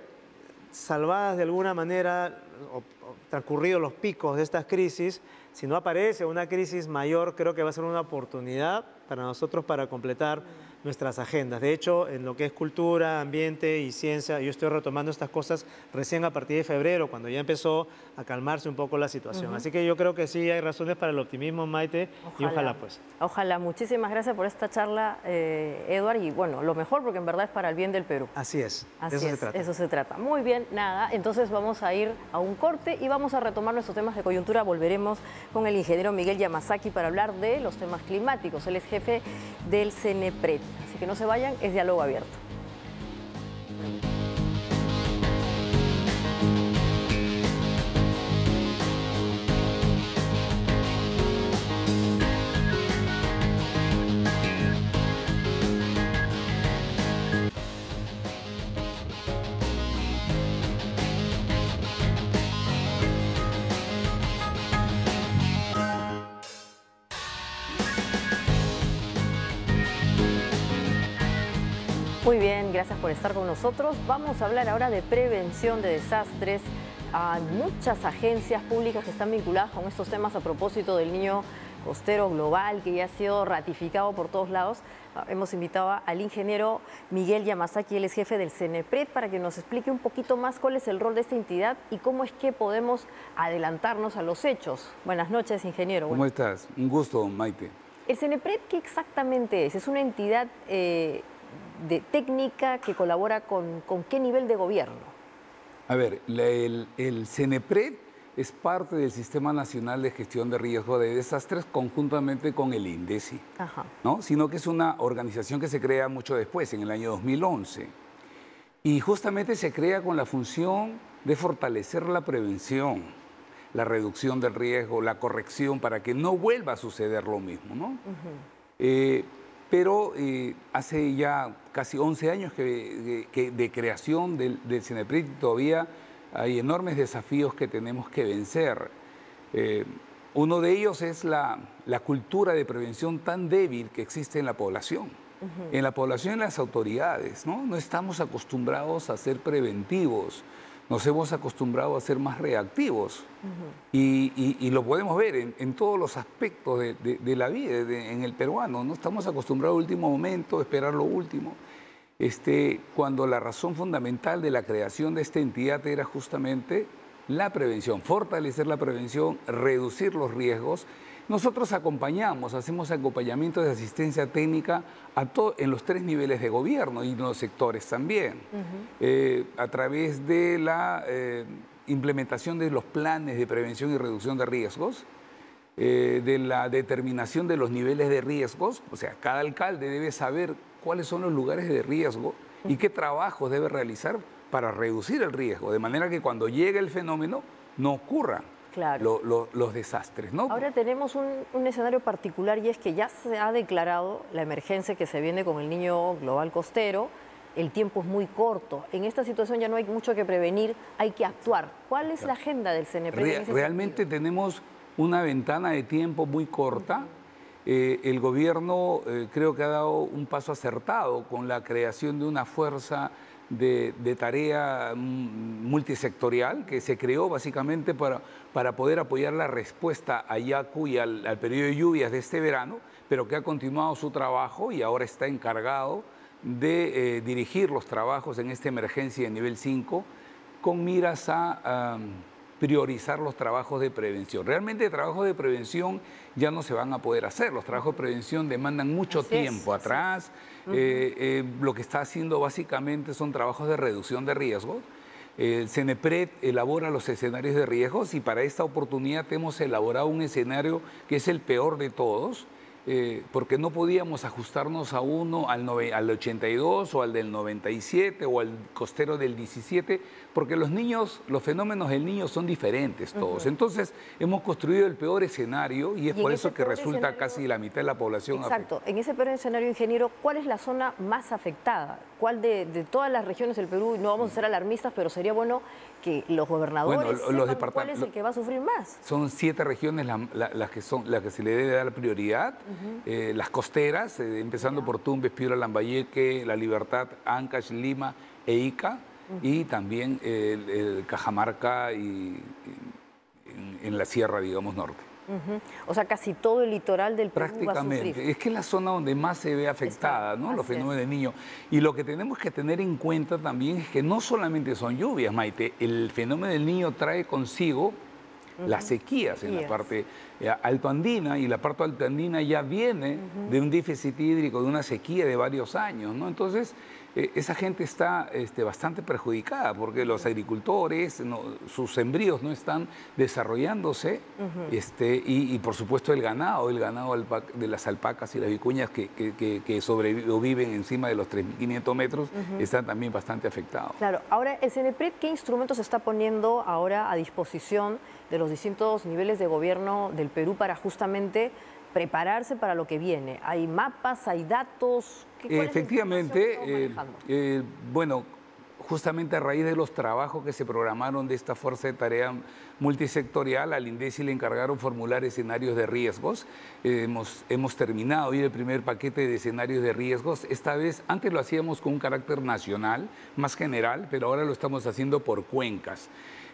salvadas de alguna manera, o transcurridos los picos de estas crisis, si no aparece una crisis mayor, creo que va a ser una oportunidad para nosotros para completar nuestras agendas. De hecho, en lo que es cultura, ambiente y ciencia, yo estoy retomando estas cosas recién a partir de febrero, cuando ya empezó a calmarse un poco la situación. Así que yo creo que sí hay razones para el optimismo, Maite, y ojalá pues. Ojalá. Muchísimas gracias por esta charla, Eduard, y bueno, lo mejor, porque en verdad es para el bien del Perú. Así es, Así de eso es, se trata. eso se trata. Muy bien, nada, entonces vamos a ir a un corte y vamos a retomar nuestros temas de coyuntura. Volveremos con el ingeniero Miguel Yamasaki para hablar de los temas climáticos. Él es jefe del CENEPRED. Así que no se vayan, es Diálogo Abierto. Muy bien, gracias por estar con nosotros. Vamos a hablar ahora de prevención de desastres. Hay muchas agencias públicas que están vinculadas con estos temas a propósito del Niño Costero Global, que ya ha sido ratificado por todos lados. Hemos invitado al ingeniero Miguel Yamasaki, él es jefe del CENEPRED, para que nos explique un poquito más cuál es el rol de esta entidad y cómo es que podemos adelantarnos a los hechos. Buenas noches, ingeniero. ¿Cómo estás? Un gusto, Maite. ¿El CENEPRED qué exactamente es? ¿Es una entidad de técnica que colabora con qué nivel de gobierno? A ver, el CENEPRED es parte del Sistema Nacional de Gestión de Riesgo de Desastres conjuntamente con el INDECI, Ajá. ¿no? Sino que es una organización que se crea mucho después, en el año 2011. Y justamente se crea con la función de fortalecer la prevención, la reducción del riesgo, la corrección, para que no vuelva a suceder lo mismo, ¿no? Pero hace ya casi 11 años de creación del CENEPRED, todavía hay enormes desafíos que tenemos que vencer. Uno de ellos es la cultura de prevención tan débil que existe en la población. En la población y en las autoridades, ¿no? No estamos acostumbrados a ser preventivos, nos hemos acostumbrado a ser más reactivos. Y lo podemos ver en todos los aspectos de la vida, en el peruano. No estamos acostumbrados al último momento, a esperar lo último. Cuando la razón fundamental de la creación de esta entidad era justamente la prevención, fortalecer la prevención, reducir los riesgos. Nosotros acompañamos, hacemos acompañamiento de asistencia técnica en los 3 niveles de gobierno y en los sectores también, a través de la implementación de los planes de prevención y reducción de riesgos, de la determinación de los niveles de riesgos. O sea, cada alcalde debe saber cuáles son los lugares de riesgo y qué trabajos debe realizar para reducir el riesgo, de manera que cuando llegue el fenómeno no ocurran los desastres, ¿no? Ahora tenemos un escenario particular, y es que ya se ha declarado la emergencia que se viene con el Niño Global Costero. El tiempo es muy corto. En esta situación ya no hay mucho que prevenir, hay que actuar. ¿Cuál es la agenda del CENEPRED? Realmente tenemos una ventana de tiempo muy corta. El gobierno creo que ha dado un paso acertado con la creación de una fuerza de tarea multisectorial que se creó básicamente para poder apoyar la respuesta a Yaku y al periodo de lluvias de este verano, pero que ha continuado su trabajo y ahora está encargado de dirigir los trabajos en esta emergencia de nivel 5 con miras a priorizar los trabajos de prevención. Realmente trabajos de prevención ya no se van a poder hacer. Los trabajos de prevención demandan mucho tiempo atrás. Lo que está haciendo básicamente son trabajos de reducción de riesgos. El CENEPRED elabora los escenarios de riesgos y para esta oportunidad hemos elaborado un escenario que es el peor de todos, porque no podíamos ajustarnos a uno, al 82 o al del 97 o al costero del 17, porque los niños, los fenómenos del niño son diferentes todos. Entonces hemos construido el peor escenario y es por eso que resulta casi la mitad de la población afectada. En ese peor escenario, ingeniero, ¿cuál es la zona más afectada? ¿Cuál de todas las regiones del Perú? No vamos a ser alarmistas, pero sería bueno que los gobernadores sepan cuál es el que va a sufrir más. Son 7 regiones las que se le debe dar prioridad. Las costeras, empezando por Tumbes, Piura, Lambayeque, La Libertad, Ancash, Lima e Ica, y también el Cajamarca y en la sierra, digamos, norte. O sea, casi todo el litoral del Perú prácticamente va a sufrir. Es que es la zona donde más se ve afectada, ¿no? Los fenómenos del niño. Y lo que tenemos que tener en cuenta también es que no solamente son lluvias, Maite, el fenómeno del niño trae consigo las sequías en la parte altoandina, y la parte altoandina ya viene de un déficit hídrico, de una sequía de varios años, ¿no? Entonces, esa gente está bastante perjudicada porque los agricultores, sus sembríos no están desarrollándose, y por supuesto el ganado de las alpacas y las vicuñas que sobreviven encima de los 3.500 metros están también bastante afectados. Claro, ahora el CENEPRED, ¿qué instrumentos está poniendo ahora a disposición de los distintos niveles de gobierno del Perú para justamente prepararse para lo que viene? ¿Hay mapas, hay datos? Efectivamente, bueno, justamente a raíz de los trabajos que se programaron de esta fuerza de tarea multisectorial, al INDECI le encargaron formular escenarios de riesgos. Hemos terminado hoy el primer paquete de escenarios de riesgos. Esta vez, antes lo hacíamos con un carácter nacional, más general, pero ahora lo estamos haciendo por cuencas.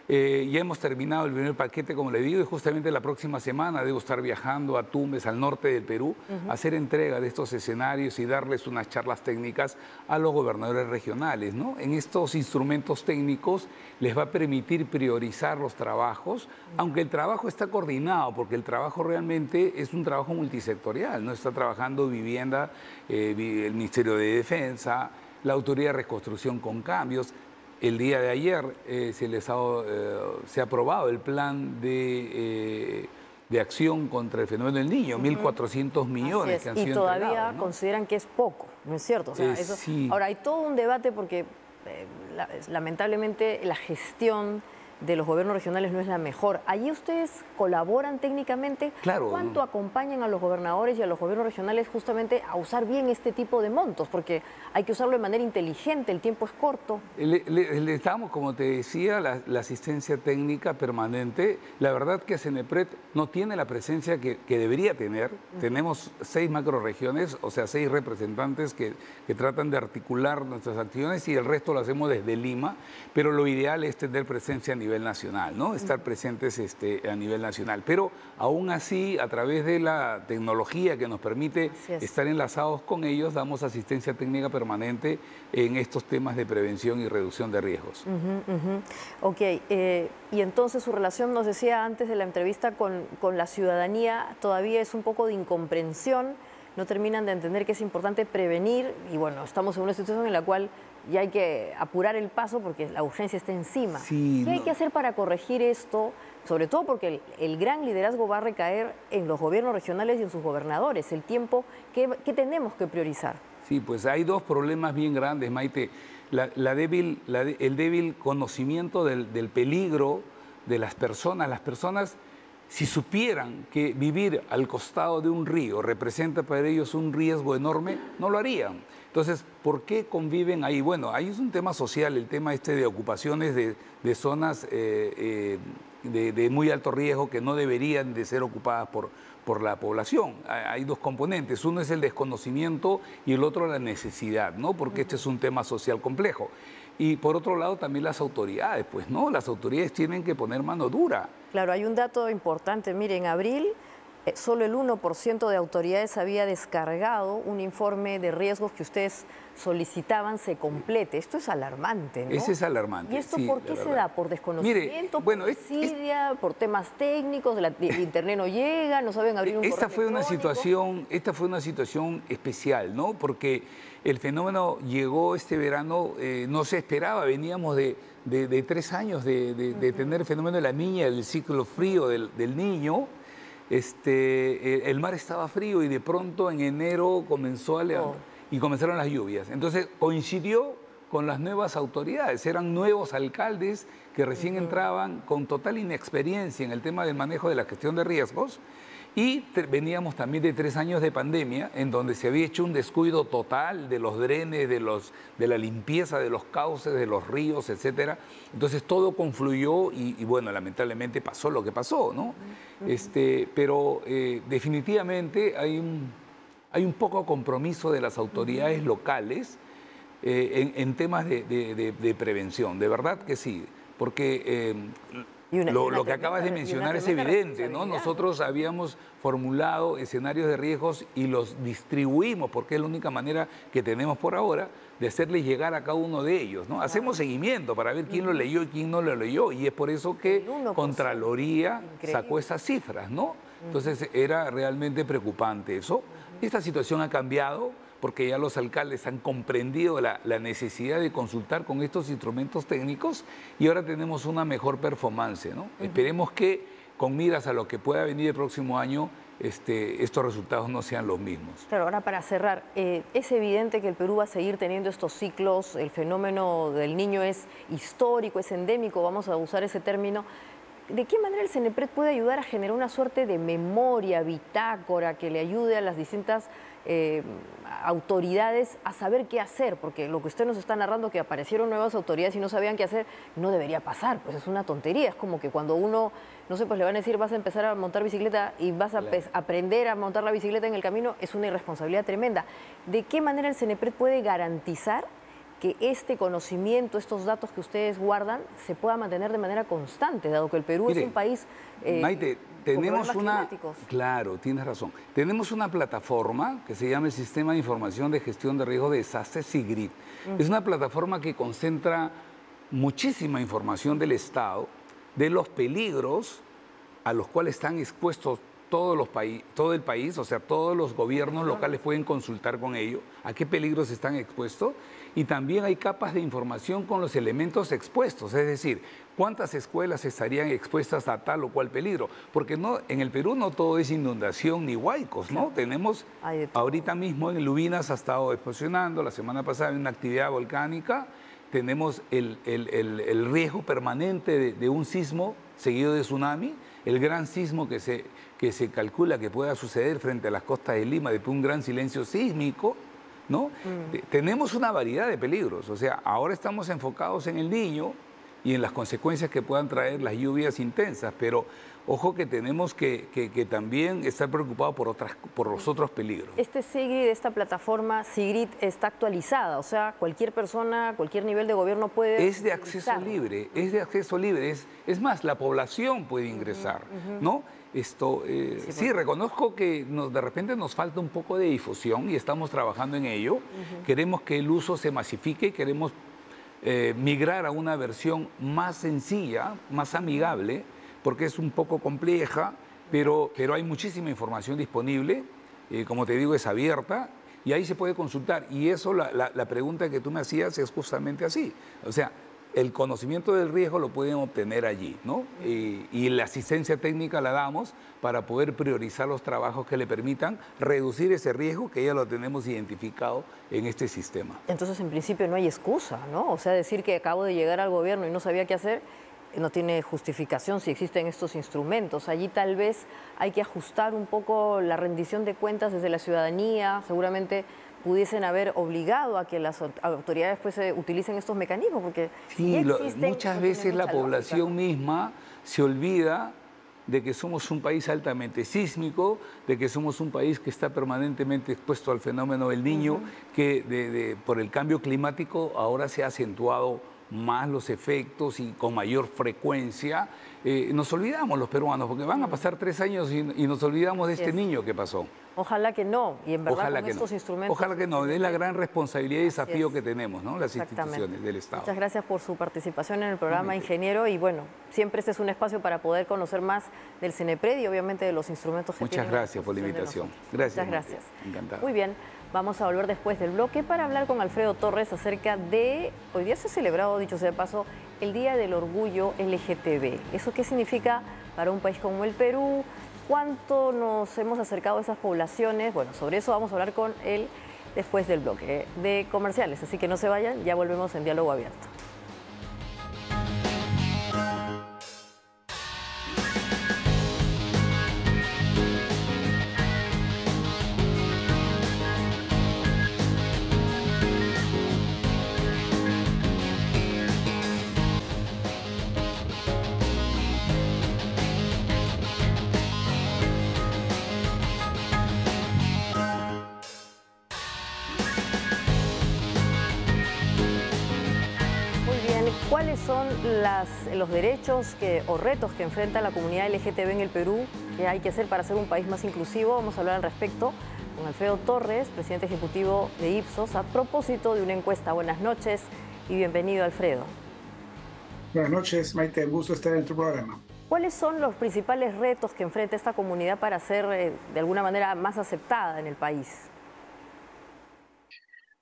Ya hemos terminado el primer paquete, como le digo, y justamente la próxima semana debo estar viajando a Tumbes, al norte del Perú, a hacer entrega de estos escenarios y darles unas charlas técnicas a los gobernadores regionales, ¿no? En estos instrumentos técnicos les va a permitir priorizar los trabajos, aunque el trabajo está coordinado, porque el trabajo realmente es un trabajo multisectorial, ¿no? Está trabajando vivienda, el Ministerio de Defensa, la Autoridad de Reconstrucción con Cambios. El día de ayer se ha aprobado el plan de acción contra el fenómeno del niño, 1.400 millones que han sido y todavía entregados, ¿no? Consideran que es poco, ¿no es cierto? O sea, sí. Ahora, hay todo un debate porque lamentablemente la gestión de los gobiernos regionales no es la mejor. ¿Allí ustedes colaboran técnicamente? Claro. ¿Cuánto acompañan a los gobernadores y a los gobiernos regionales justamente a usar bien este tipo de montos? Porque hay que usarlo de manera inteligente, el tiempo es corto. Le damos, como te decía, la asistencia técnica permanente. La verdad que CENEPRED no tiene la presencia que debería tener. Tenemos 6 macroregiones, o sea, 6 representantes que tratan de articular nuestras acciones, y el resto lo hacemos desde Lima, pero lo ideal es tener presencia a nivel nacional, ¿no? Estar presentes a nivel nacional. Pero aún así, a través de la tecnología que nos permite estar enlazados con ellos, damos asistencia técnica permanente en estos temas de prevención y reducción de riesgos. Ok, y entonces su relación, nos decía antes de la entrevista, con la ciudadanía todavía es un poco de incomprensión, no terminan de entender que es importante prevenir, y bueno, estamos en una situación en la cual ya hay que apurar el paso porque la urgencia está encima. Sí, ¿Qué hay que hacer para corregir esto? Sobre todo porque el gran liderazgo va a recaer en los gobiernos regionales y en sus gobernadores. El tiempo, ¿qué tenemos que priorizar? Sí, pues hay 2 problemas bien grandes, Maite. El débil conocimiento del peligro de las personas. Las personas si supieran que vivir al costado de un río representa para ellos un riesgo enorme, no lo harían. Entonces, ¿por qué conviven ahí? Bueno, ahí es un tema social, el tema de ocupaciones de zonas de muy alto riesgo que no deberían de ser ocupadas por la población. Hay dos componentes, uno es el desconocimiento y el otro la necesidad, ¿no? Porque este es un tema social complejo. Y por otro lado también las autoridades, pues, ¿no? Las autoridades tienen que poner mano dura. Claro, hay un dato importante. Mire, en abril solo el 1% de autoridades había descargado un informe de riesgos que ustedes solicitaban se complete. Esto es alarmante, ¿no? Ese es alarmante. ¿Y esto sí, por qué se da? ¿Por desconocimiento? Mire, bueno, ¿por desidia? ¿Por temas técnicos? El internet no llega, no saben abrir un correo esta fue una situación especial, ¿no? Porque el fenómeno llegó este verano, no se esperaba, veníamos de 3 años de tener el fenómeno de la niña, el ciclo frío del niño. El mar estaba frío y de pronto en enero comenzaron las lluvias. Entonces coincidió con las nuevas autoridades, eran nuevos alcaldes que recién entraban con total inexperiencia en el tema del manejo de la gestión de riesgos. Y veníamos también de 3 años de pandemia, en donde se había hecho un descuido total de los drenes, de la limpieza de los cauces, de los ríos, etcétera. Entonces todo confluyó y bueno, lamentablemente pasó lo que pasó, ¿no? Pero definitivamente hay un poco compromiso de las autoridades locales en temas de prevención, de verdad que sí, porque lo que acabas de mencionar es evidente, ¿no? Nosotros habíamos formulado escenarios de riesgos y los distribuimos, porque es la única manera que tenemos por ahora de hacerles llegar a cada uno de ellos, ¿no? Hacemos seguimiento para ver quién lo leyó y quién no lo leyó, y es por eso que Contraloría sacó esas cifras, ¿no? Entonces era realmente preocupante eso. Esta situación ha cambiado, porque ya los alcaldes han comprendido la necesidad de consultar con estos instrumentos técnicos y ahora tenemos una mejor performance, ¿no? Esperemos que con miras a lo que pueda venir el próximo año, estos resultados no sean los mismos. Claro, ahora para cerrar, es evidente que el Perú va a seguir teniendo estos ciclos, el fenómeno del niño es histórico, es endémico, vamos a usar ese término. ¿De qué manera el CENEPRED puede ayudar a generar una suerte de memoria, bitácora, que le ayude a las distintas autoridades a saber qué hacer? Porque lo que usted nos está narrando, que aparecieron nuevas autoridades y no sabían qué hacer, no debería pasar, pues es una tontería. Es como que cuando uno, no sé, pues le van a decir vas a empezar a montar bicicleta y vas a aprender a montar la bicicleta en el camino, es una irresponsabilidad tremenda. ¿De qué manera el CENEPRED puede garantizar que este conocimiento, estos datos que ustedes guardan, se pueda mantener de manera constante, dado que el Perú es un país Maite, tenemos con problemas climáticos? Claro, tienes razón. Tenemos una plataforma que se llama el Sistema de Información de Gestión de Riesgo de Desastres, SIGRID. Es una plataforma que concentra muchísima información del Estado, de los peligros a los cuales están expuestos todo el país, o sea, todos los gobiernos locales pueden consultar con ello, a qué peligros están expuestos, y también hay capas de información con los elementos expuestos, es decir, cuántas escuelas estarían expuestas a tal o cual peligro, porque en el Perú no todo es inundación ni huaicos, ¿no? Tenemos, ahorita mismo en Lubinas ha estado explosionando, la semana pasada en una actividad volcánica, tenemos el riesgo permanente de un sismo seguido de tsunami, el gran sismo que se calcula que pueda suceder frente a las costas de Lima después de un gran silencio sísmico, ¿no? Tenemos una variedad de peligros, o sea, ahora estamos enfocados en el Niño y en las consecuencias que puedan traer las lluvias intensas, pero ojo que tenemos que también estar preocupados por los otros peligros. Este SIGRID, esta plataforma SIGRID está actualizada, o sea, cualquier persona, cualquier nivel de gobierno puede... Es de acceso libre, es más, la población puede ingresar, ¿no? Sí, reconozco que de repente nos falta un poco de difusión y estamos trabajando en ello. Queremos que el uso se masifique y queremos migrar a una versión más sencilla, más amigable, porque es un poco compleja, pero hay muchísima información disponible, como te digo, es abierta y ahí se puede consultar. Y eso, la pregunta que tú me hacías es justamente así. O sea, el conocimiento del riesgo lo pueden obtener allí, ¿no? Y la asistencia técnica la damos para poder priorizar los trabajos que le permitan reducir ese riesgo que ya lo tenemos identificado en este sistema. Entonces, en principio no hay excusa, ¿no? O sea, decir que acabo de llegar al gobierno y no sabía qué hacer, no tiene justificación si existen estos instrumentos. Allí tal vez hay que ajustar un poco la rendición de cuentas desde la ciudadanía, seguramente pudiesen haber obligado a que las autoridades pues, utilicen estos mecanismos, porque sí, si existen, muchas no veces tiene la mucha población lógica, ¿no? misma se olvida de que somos un país altamente sísmico, de que somos un país que está permanentemente expuesto al fenómeno del Niño, que por el cambio climático ahora se ha acentuado más los efectos y con mayor frecuencia. Nos olvidamos los peruanos, porque van a pasar 3 años y nos olvidamos de este niño que pasó. Ojalá que no, y en verdad Ojalá con que estos no. instrumentos... Ojalá que no, es la gran responsabilidad y desafío que tenemos, ¿no? Las Exactamente. instituciones del Estado. Muchas gracias por su participación en el programa, ingeniero, y bueno, siempre este es un espacio para poder conocer más del CENEPRED y obviamente de los instrumentos que Muchas tienen gracias por la invitación. Gracias. Muchas gracias. Encantado. Muy bien, vamos a volver después del bloque para hablar con Alfredo Torres acerca de, hoy día se ha celebrado, dicho sea de paso, el Día del Orgullo LGTB. ¿Eso qué significa para un país como el Perú? ¿Cuánto nos hemos acercado a esas poblaciones? Bueno, sobre eso vamos a hablar con él después del bloque de comerciales. Así que no se vayan, ya volvemos en Diálogo Abierto. ¿Cuáles son los derechos o retos que enfrenta la comunidad LGTB en el Perú? ¿Qué hay que hacer para ser un país más inclusivo? Vamos a hablar al respecto con Alfredo Torres, presidente ejecutivo de Ipsos, a propósito de una encuesta. Buenas noches y bienvenido, Alfredo. Buenas noches, Maite. Un gusto estar en tu programa. ¿Cuáles son los principales retos que enfrenta esta comunidad para ser, de alguna manera, más aceptada en el país?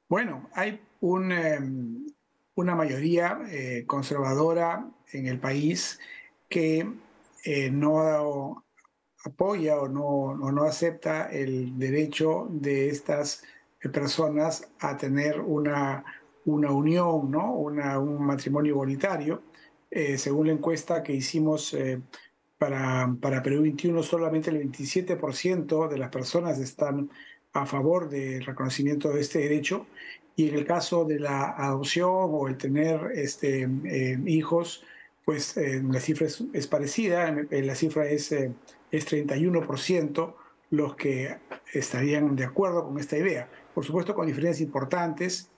Bueno, hay una mayoría conservadora en el país que no apoya o no acepta el derecho de estas personas a tener una unión, ¿no? Un matrimonio igualitario. Según la encuesta que hicimos para Perú 21, solamente el 27% de las personas están a favor del reconocimiento de este derecho. Y en el caso de la adopción o el tener hijos, pues la cifra es parecida. La cifra es 31% los que estarían de acuerdo con esta idea. Por supuesto, con diferencias importantes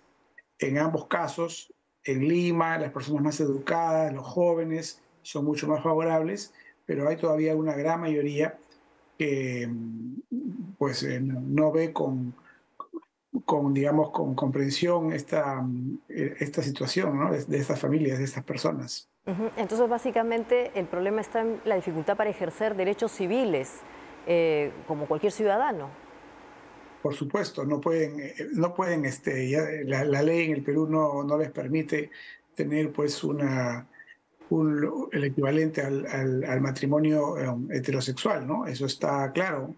en ambos casos. En Lima, las personas más educadas, los jóvenes, son mucho más favorables, pero hay todavía una gran mayoría que pues, no ve con comprensión esta situación, ¿no? de estas familias, de estas personas. Entonces, básicamente, el problema está en la dificultad para ejercer derechos civiles, como cualquier ciudadano. Por supuesto, no pueden la ley en el Perú no les permite tener pues el equivalente al matrimonio heterosexual, ¿no? Eso está claro.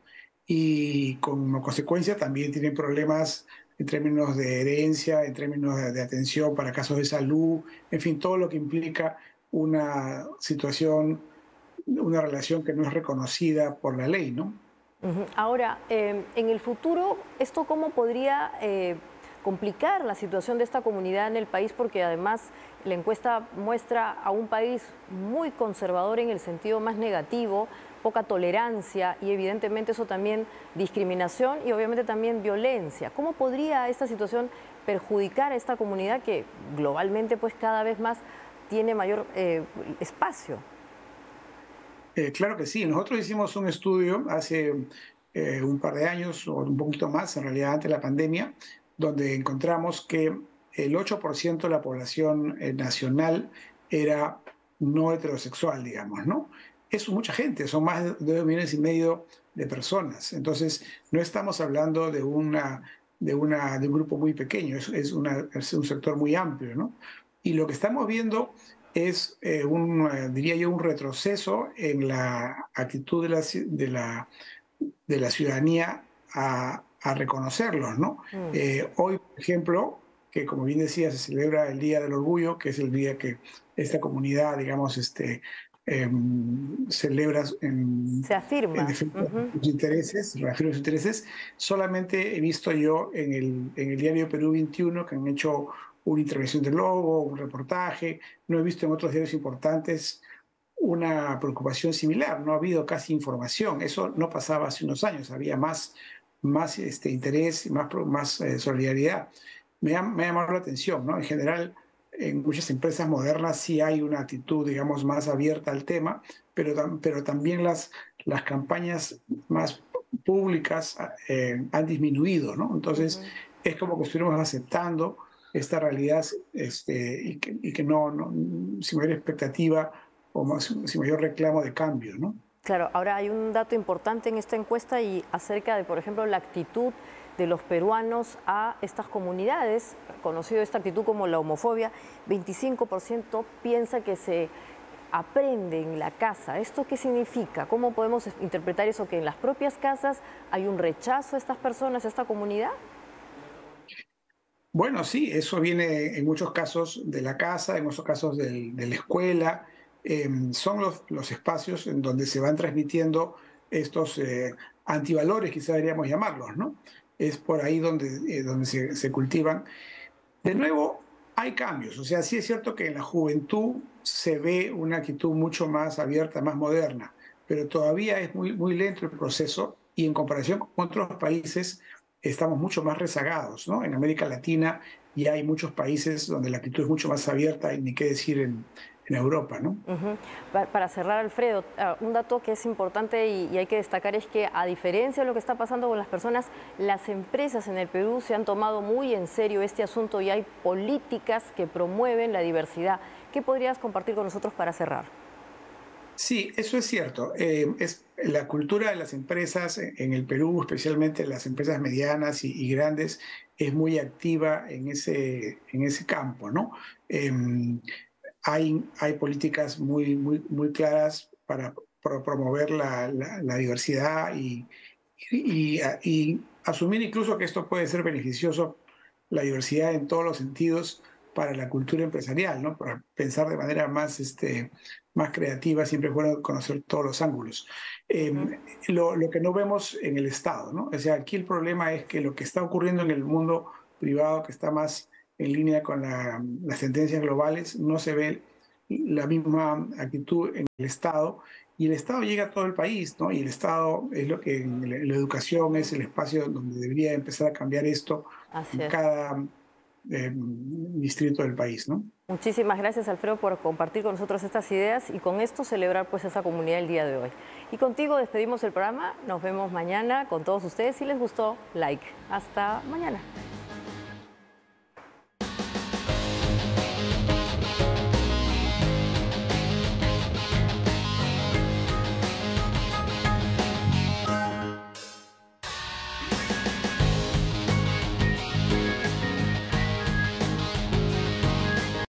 Y como consecuencia también tienen problemas en términos de herencia, en términos de atención para casos de salud, en fin, todo lo que implica una situación, una relación que no es reconocida por la ley, ¿no? Ahora, en el futuro, ¿esto cómo podría complicar la situación de esta comunidad en el país? Porque además la encuesta muestra a un país muy conservador en el sentido más negativo, poca tolerancia y evidentemente eso también discriminación y obviamente también violencia. ¿Cómo podría esta situación perjudicar a esta comunidad que globalmente pues cada vez más tiene mayor espacio? Claro que sí. Nosotros hicimos un estudio hace un par de años o un poquito más, en realidad antes de la pandemia, donde encontramos que el 8% de la población nacional era no heterosexual, digamos, ¿no? Es mucha gente, son más de 2,5 millones de personas. Entonces, no estamos hablando de un grupo muy pequeño, es un sector muy amplio, ¿no? Y lo que estamos viendo es, diría yo, un retroceso en la actitud de la ciudadanía a reconocerlos, ¿no? Hoy, por ejemplo, que, como bien decía, se celebra el Día del Orgullo, que es el día que esta comunidad, digamos, celebra Se afirma. defensa de sus intereses, reafirma sus intereses. Solamente he visto yo en el diario Perú 21 que han hecho una intervención de logo, un reportaje. No he visto en otros diarios importantes una preocupación similar. No ha habido casi información. Eso no pasaba hace unos años. Había más interés y más solidaridad. Me ha llamado la atención, ¿no? En general, en muchas empresas modernas sí hay una actitud, digamos, más abierta al tema, pero también las campañas más públicas han disminuido, ¿no? Entonces, es como que estuviéramos aceptando esta realidad y que sin mayor expectativa o sin mayor reclamo de cambio, ¿no? Claro, ahora hay un dato importante en esta encuesta y acerca de, por ejemplo, la actitud de los peruanos a estas comunidades, conocido esta actitud como la homofobia. 25% piensa que se aprende en la casa. ¿Esto qué significa? ¿Cómo podemos interpretar eso, que en las propias casas hay un rechazo a estas personas, a esta comunidad? Bueno, sí, eso viene en muchos casos de la casa, en muchos casos de la escuela. Son los espacios en donde se van transmitiendo estos antivalores, quizá deberíamos llamarlos, ¿no? Es por ahí donde se cultivan. De nuevo, hay cambios. O sea, sí es cierto que en la juventud se ve una actitud mucho más abierta, más moderna, pero todavía es muy lento el proceso y en comparación con otros países estamos mucho más rezagados, ¿no? En América Latina ya hay muchos países donde la actitud es mucho más abierta y ni qué decir en Europa, ¿no? Para cerrar, Alfredo, un dato que es importante y hay que destacar es que, a diferencia de lo que está pasando con las personas, las empresas en el Perú se han tomado muy en serio este asunto y hay políticas que promueven la diversidad. ¿Qué podrías compartir con nosotros para cerrar? Sí, eso es cierto. Es la cultura de las empresas en el Perú, especialmente las empresas medianas y grandes, es muy activa en ese campo, ¿no? Hay políticas muy claras para promover la diversidad y asumir incluso que esto puede ser beneficioso, la diversidad en todos los sentidos para la cultura empresarial, ¿no? Para pensar de manera más creativa, siempre es bueno conocer todos los ángulos. Lo que no vemos en el Estado, ¿no? O sea, aquí el problema es que lo que está ocurriendo en el mundo privado, que está más en línea con las tendencias globales, no se ve la misma actitud en el Estado, y el Estado llega a todo el país, ¿no? Y el Estado es lo que en la educación es el espacio donde debería empezar a cambiar esto en cada distrito del país, ¿no? Muchísimas gracias, Alfredo, por compartir con nosotros estas ideas y con esto celebrar pues esa comunidad el día de hoy. Y contigo despedimos el programa, nos vemos mañana con todos ustedes. Si les gustó, like. Hasta mañana.